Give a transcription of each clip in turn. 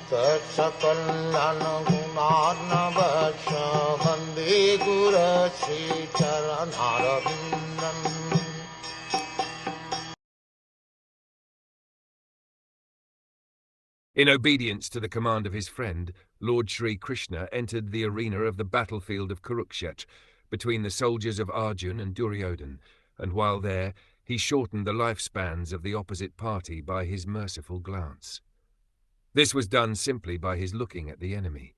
Sakal Gunarnavasha Vande Guru Sri Charanaravindan. In obedience to the command of his friend, Lord Sri Krishna entered the arena of the battlefield of Kurukshetra between the soldiers of Arjun and Duryodhan, and while there, he shortened the lifespans of the opposite party by his merciful glance. This was done simply by his looking at the enemy.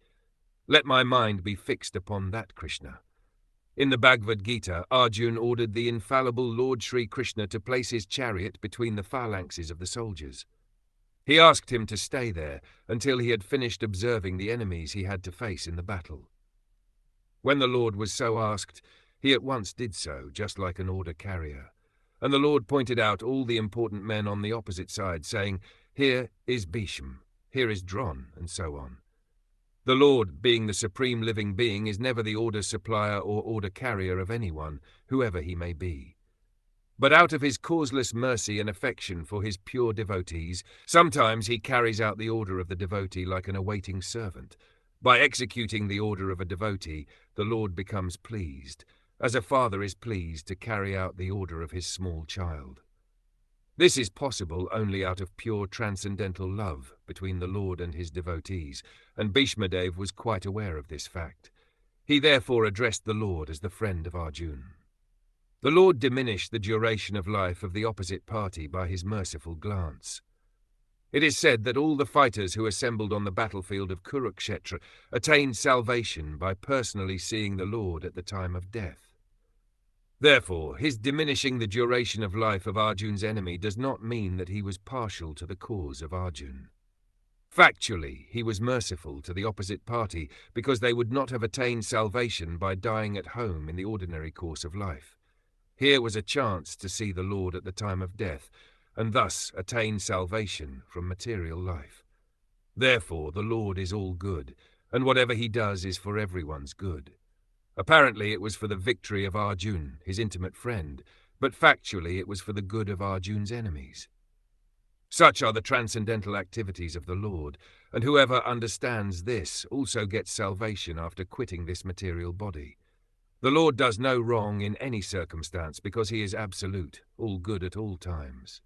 Let my mind be fixed upon that Krishna. In the Bhagavad Gita, Arjun ordered the infallible Lord Sri Krishna to place his chariot between the phalanxes of the soldiers. He asked him to stay there until he had finished observing the enemies he had to face in the battle. When the Lord was so asked, he at once did so, just like an order carrier. And the Lord pointed out all the important men on the opposite side, saying, "Here is Bhisma, here is Dron," and so on. The Lord, being the supreme living being, is never the order supplier or order carrier of anyone, whoever he may be. But out of his causeless mercy and affection for his pure devotees, sometimes he carries out the order of the devotee like an awaiting servant. By executing the order of a devotee, the Lord becomes pleased, as a father is pleased to carry out the order of his small child. This is possible only out of pure transcendental love between the Lord and his devotees, and Bhishma Dev was quite aware of this fact. He therefore addressed the Lord as the friend of Arjun. The Lord diminished the duration of life of the opposite party by his merciful glance. It is said that all the fighters who assembled on the battlefield of Kurukshetra attained salvation by personally seeing the Lord at the time of death. Therefore, his diminishing the duration of life of Arjun's enemy does not mean that he was partial to the cause of Arjun. Factually, he was merciful to the opposite party because they would not have attained salvation by dying at home in the ordinary course of life. Here was a chance to see the Lord at the time of death, and thus attain salvation from material life. Therefore, the Lord is all good, and whatever he does is for everyone's good. Apparently, it was for the victory of Arjun, his intimate friend, but factually it was for the good of Arjun's enemies. Such are the transcendental activities of the Lord, and whoever understands this also gets salvation after quitting this material body. The Lord does no wrong in any circumstance because he is absolute, all good at all times.